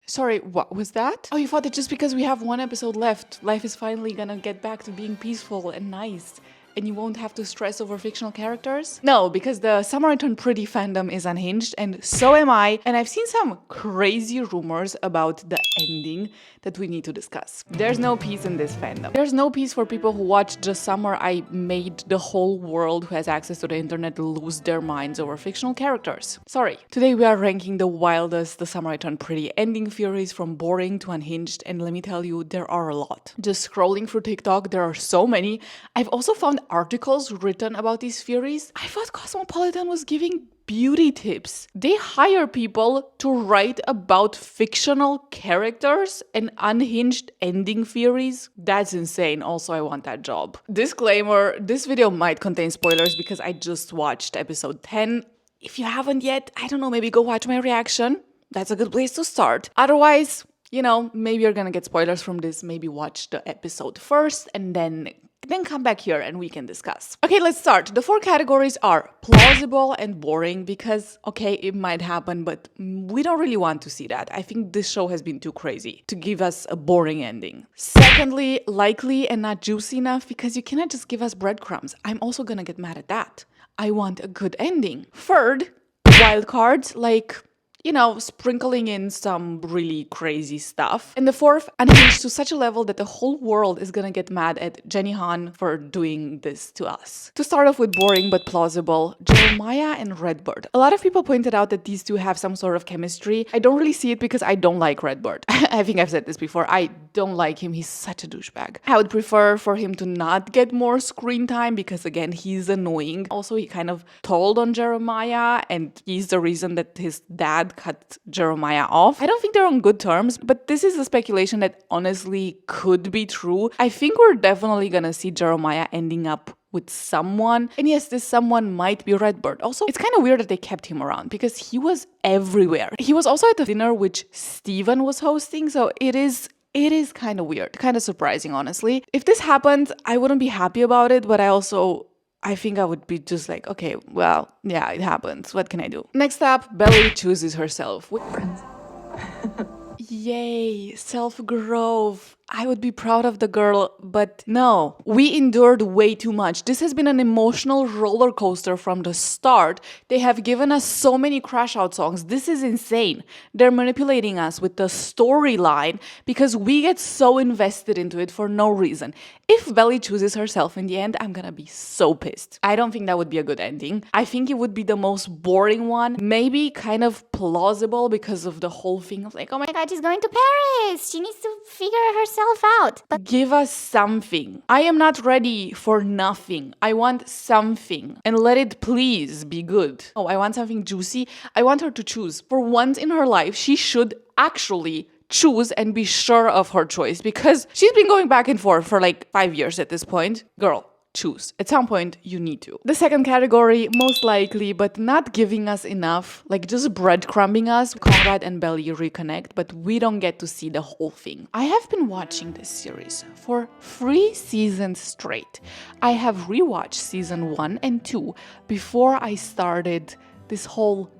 Sorry, what was that? Oh, you thought that just because we have one episode left, life is finally gonna get back to being peaceful and nice, and you won't have to stress over fictional characters? No, because the Summer I Turned Pretty fandom is unhinged, and so am I, and I've seen some crazy rumors about the ending that we need to discuss. There's no peace in this fandom. There's no peace for people who watch The Summer I Made the whole world who has access to the internet lose their minds over fictional characters. Sorry. Today we are ranking the wildest The Summer I Turned Pretty ending theories from boring to unhinged, and let me tell you, there are a lot. Just scrolling through TikTok, there are so many. I've also found articles written about these theories. I thought Cosmopolitan was giving beauty tips. They hire people to write about fictional characters and unhinged ending theories. That's insane. Also, I want that job. Disclaimer, this video might contain spoilers because I just watched episode 10. If you haven't yet, I don't know, maybe go watch my reaction. That's a good place to start. Otherwise, you know, maybe you're gonna get spoilers from this. Maybe watch the episode first and then come back here and we can discuss. Okay, let's start. The 4 categories are plausible and boring because, okay, it might happen, but we don't really want to see that. I think this show has been too crazy to give us a boring ending. Secondly, likely and not juicy enough because you cannot just give us breadcrumbs. I'm also gonna get mad at that. I want a good ending. Third, wild cards, like, you know, sprinkling in some really crazy stuff. And the fourth, unhinged to such a level that the whole world is gonna get mad at Jenny Han for doing this to us. To start off with boring but plausible, Jeremiah and Redbird. A lot of people pointed out that these two have some sort of chemistry. I don't really see it because I don't like Redbird. I think I've said this before. I don't like him. He's such a douchebag. I would prefer for him to not get more screen time because, again, he's annoying. Also, he kind of told on Jeremiah and he's the reason that his dad cut Jeremiah off. I don't think they're on good terms, but this is a speculation that honestly could be true. I think we're definitely gonna see Jeremiah ending up with someone. And yes, this someone might be Redbird. Also, it's kind of weird that they kept him around because he was everywhere. He was also at the dinner which Steven was hosting, so it is kind of weird, kind of surprising, honestly. If this happened, I wouldn't be happy about it, but I think I would be just like, okay, well, yeah, it happens. What can I do? Next up, Belly chooses herself. Yay, self-growth. I would be proud of the girl, but no, we endured way too much. This has been an emotional roller coaster from the start. They have given us so many crash out songs. This is insane. They're manipulating us with the storyline because we get so invested into it for no reason. If Belly chooses herself in the end, I'm gonna be so pissed. I don't think that would be a good ending. I think it would be the most boring one. Maybe kind of plausible because of the whole thing of like, oh my god, she's going to Paris. She needs to figure herself out. But give us something. I am not ready for nothing. I want something. And let it please be good. Oh, I want something juicy. I want her to choose. For once in her life, she should actually choose and be sure of her choice because she's been going back and forth for like 5 years at this point. Girl, choose. At some point, you need to. The second category, most likely, but not giving us enough, like just breadcrumbing us. Conrad and Belly reconnect, but we don't get to see the whole thing. I have been watching this series for 3 seasons straight. I have rewatched season 1 and 2 before I started this whole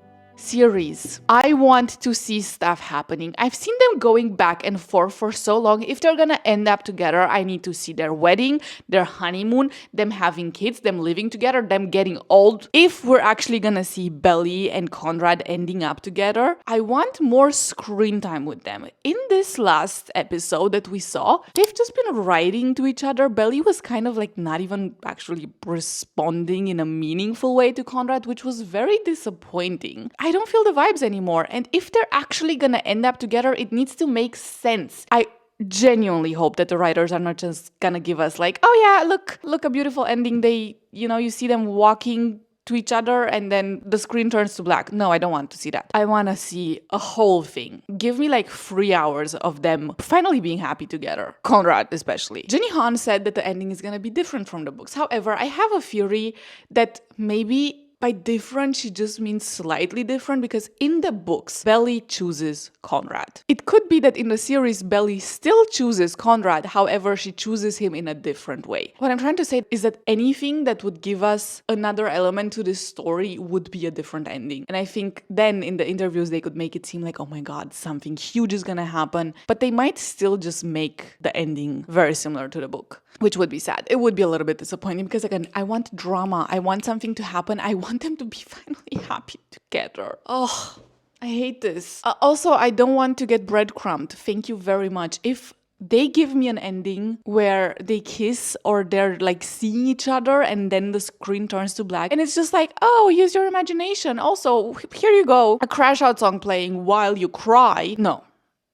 series. I want to see stuff happening. I've seen them going back and forth for so long. If they're gonna end up together, I need to see their wedding, their honeymoon, them having kids, them living together, them getting old. If we're actually gonna see Belly and Conrad ending up together, I want more screen time with them. In this last episode that we saw, they've just been writing to each other. Belly was kind of like not even actually responding in a meaningful way to Conrad, which was very disappointing. I don't feel the vibes anymore. And if they're actually gonna end up together, it needs to make sense. I genuinely hope that the writers are not just gonna give us like, oh yeah, look, a beautiful ending. They, you see them walking to each other and then the screen turns to black. No, I don't want to see that. I want to see a whole thing. Give me like 3 hours of them finally being happy together. Conrad especially. Jenny Han said that the ending is gonna be different from the books. However, I have a theory that maybe by different, she just means slightly different because in the books, Belly chooses Conrad. It could be that in the series, Belly still chooses Conrad, however, she chooses him in a different way. What I'm trying to say is that anything that would give us another element to this story would be a different ending. And I think then in the interviews, they could make it seem like, oh my God, something huge is gonna happen. But they might still just make the ending very similar to the book, which would be sad. It would be a little bit disappointing because, again, I want drama. I want something to happen. I want them to be finally happy together. Oh, I hate this. Also, I don't want to get breadcrumbed. Thank you very much. If they give me an ending where they kiss or they're like seeing each other and then the screen turns to black and it's just like, oh, use your imagination. Also, here you go. A crash out song playing while you cry. No.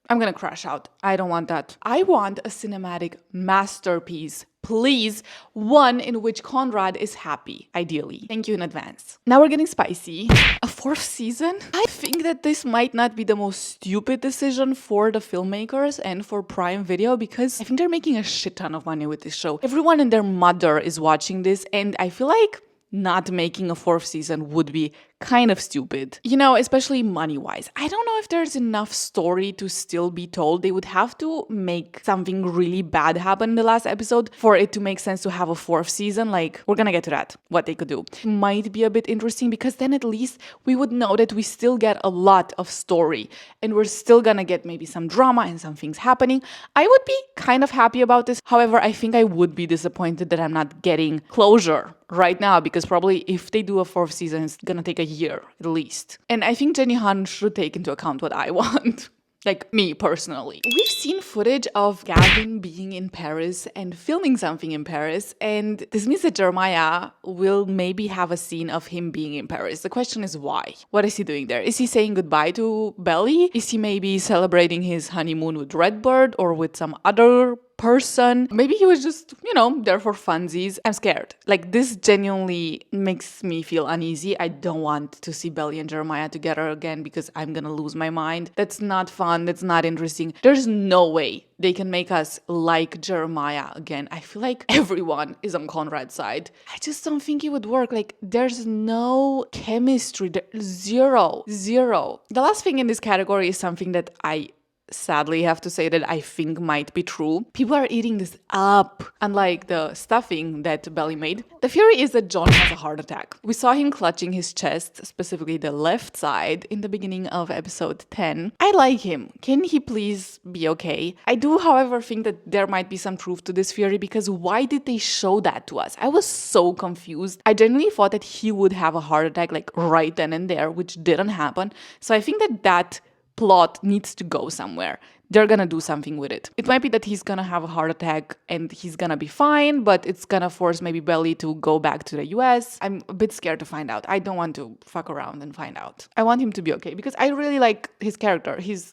I'm gonna crash out. I don't want that. I want a cinematic masterpiece. Please, one in which Conrad is happy, ideally. Thank you in advance. Now we're getting spicy. A 4th season? I think that this might not be the most stupid decision for the filmmakers and for Prime Video because I think they're making a shit ton of money with this show. Everyone and their mother is watching this and I feel like not making a 4th season would be kind of stupid. You know, especially money-wise. I don't know if there's enough story to still be told. They would have to make something really bad happen in the last episode for it to make sense to have a 4th season. Like, we're gonna get to that, what they could do. Might be a bit interesting because then at least we would know that we still get a lot of story and we're still gonna get maybe some drama and some things happening. I would be kind of happy about this. However, I think I would be disappointed that I'm not getting closure right now because probably if they do a 4th season, it's gonna take a year at least. And I think Jenny Han should take into account what I want. Like me personally. We've seen footage of Gavin being in Paris and filming something in Paris, and this means that Jeremiah will maybe have a scene of him being in Paris. The question is why? What is he doing there? Is he saying goodbye to Belly? Is he maybe celebrating his honeymoon with Redbird or with some other person? Maybe he was just, there for funsies. I'm scared. Like, this genuinely makes me feel uneasy. I don't want to see Belly and Jeremiah together again because I'm gonna lose my mind. That's not fun. That's not interesting. There's no way they can make us like Jeremiah again. I feel like everyone is on Conrad's side. I just don't think it would work. Like, there's no chemistry. Zero. The last thing in this category is something that I sadly have to say that I think might be true. People are eating this up. Unlike the stuffing that Belly made, the theory is that John has a heart attack. We saw him clutching his chest, specifically the left side, in the beginning of episode 10. I like him. Can he please be okay? I do, however, think that there might be some truth to this theory because why did they show that to us? I was so confused. I genuinely thought that he would have a heart attack like right then and there, which didn't happen. So I think that plot needs to go somewhere. They're gonna do something with it. It might be that he's gonna have a heart attack and he's gonna be fine, but it's gonna force maybe Belly to go back to the US. I'm a bit scared to find out. I don't want to fuck around and find out. I want him to be okay because I really like his character. He's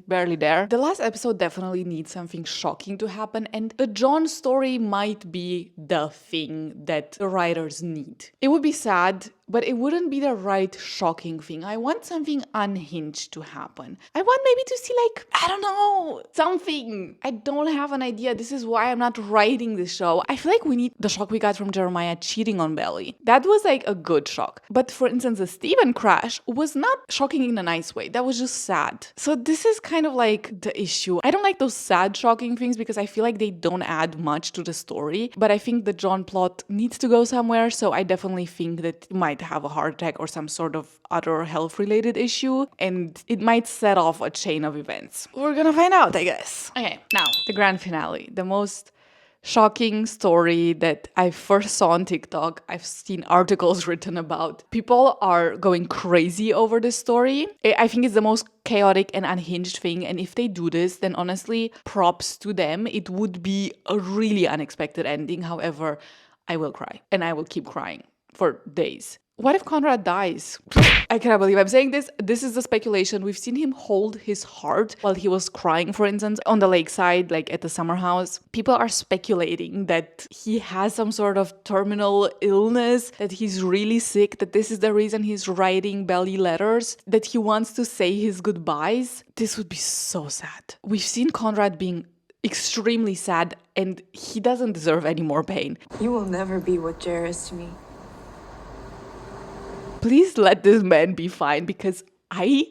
barely there. The last episode definitely needs something shocking to happen, and a John story might be the thing that the writers need. It would be sad, but it wouldn't be the right shocking thing. I want something unhinged to happen. I want maybe to see I don't know, something. I don't have an idea. This is why I'm not writing this show. I feel like we need the shock we got from Jeremiah cheating on Belly. That was a good shock. But for instance, the Steven crash was not shocking in a nice way. That was just sad. So this is kind of the issue. I don't like those sad shocking things because I feel like they don't add much to the story. But I think the John plot needs to go somewhere. So I definitely think that he might have a heart attack or some sort of other health-related issue. And it might set off a chain of events. We're gonna find out, I guess. Okay, now, the grand finale. The most shocking story that I first saw on TikTok. I've seen articles written about. People are going crazy over this story. I think it's the most chaotic and unhinged thing. And if they do this, then honestly, props to them. It would be a really unexpected ending. However, I will cry. And I will keep crying for days. What if Conrad dies? I cannot believe I'm saying this. This is the speculation. We've seen him hold his heart while he was crying, for instance, on the lakeside, at the summer house. People are speculating that he has some sort of terminal illness, that he's really sick, that this is the reason he's writing Belly letters, that he wants to say his goodbyes. This would be so sad. We've seen Conrad being extremely sad, and he doesn't deserve any more pain. You will never be what Jer is to me. please let this man be fine, because I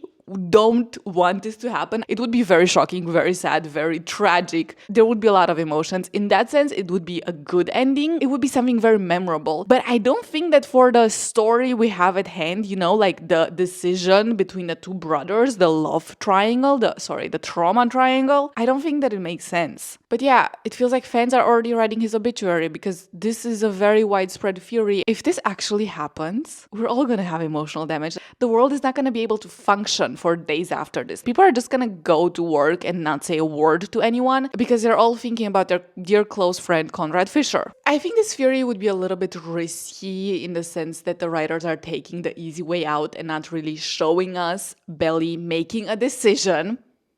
don't want this to happen. It would be very shocking, very sad, very tragic. There would be a lot of emotions. In that sense, it would be a good ending. It would be something very memorable. But I don't think that for the story we have at hand, you know, like the decision between the two brothers, the love triangle, the trauma triangle, I don't think that it makes sense. But yeah, it feels like fans are already writing his obituary, because this is a very widespread theory. If this actually happens, we're all gonna have emotional damage. The world is not gonna be able to function for days after this. People are just gonna go to work and not say a word to anyone, because they're all thinking about their dear close friend Conrad Fisher. I think this theory would be a little bit risky, in the sense that the writers are taking the easy way out and not really showing us Belly making a decision.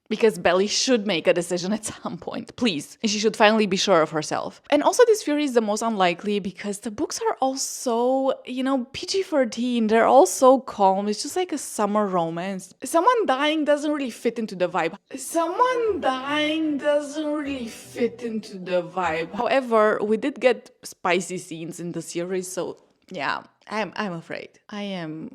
Because Belly should make a decision at some point, please. And she should finally be sure of herself. And also, this theory is the most unlikely because the books are all so, PG-13. They're all so calm. It's just like a summer romance. Someone dying doesn't really fit into the vibe. However, we did get spicy scenes in the series, so yeah, I'm afraid. I am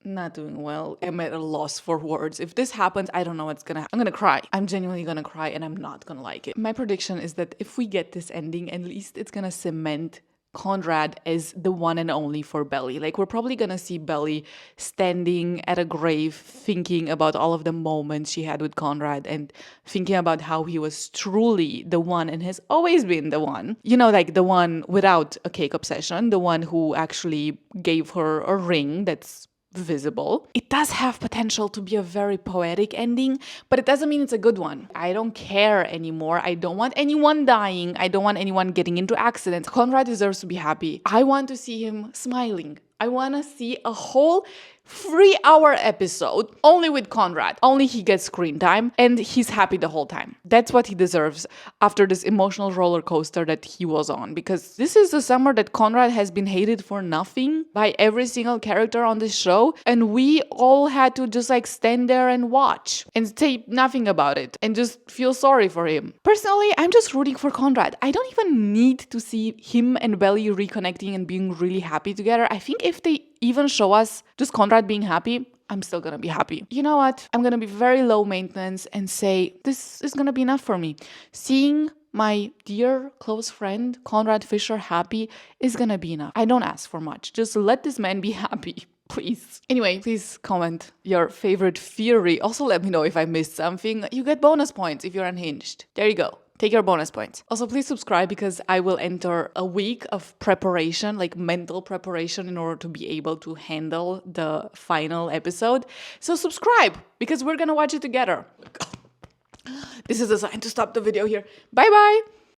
not doing well. I'm at a loss for words. If this happens, I don't know what's gonna happen. I'm gonna cry. I'm genuinely gonna cry, and I'm not gonna like it. My prediction is that if we get this ending, at least it's gonna cement Conrad as the one and only for Belly. Like, we're probably gonna see Belly standing at a grave thinking about all of the moments she had with Conrad and thinking about how he was truly the one and has always been the one. You know, like the one without a cake obsession, the one who actually gave her a ring that's visible. It does have potential to be a very poetic ending, but it doesn't mean it's a good one. I don't care anymore. I don't want anyone dying. I don't want anyone getting into accidents. Conrad deserves to be happy. I want to see him smiling. I want to see a whole 3-hour episode only with Conrad. Only he gets screen time and he's happy the whole time. That's what he deserves after this emotional roller coaster that he was on, because this is the summer that Conrad has been hated for nothing by every single character on this show, and we all had to just like stand there and watch and say nothing about it and just feel sorry for him. Personally, I'm just rooting for Conrad. I don't even need to see him and Belly reconnecting and being really happy together. I think if they even show us just Conrad being happy, I'm still gonna be happy. You know what? I'm gonna be very low maintenance and say this is gonna be enough for me. Seeing my dear close friend Conrad Fisher happy is gonna be enough. I don't ask for much. Just let this man be happy, please. Anyway, please comment your favorite theory. Also, let me know if I missed something. You get bonus points if you're unhinged. There you go. Take your bonus points. Also, please subscribe, because I will enter a week of preparation, like mental preparation, in order to be able to handle the final episode. So subscribe, because we're gonna watch it together. This is a sign to stop the video here. Bye-bye.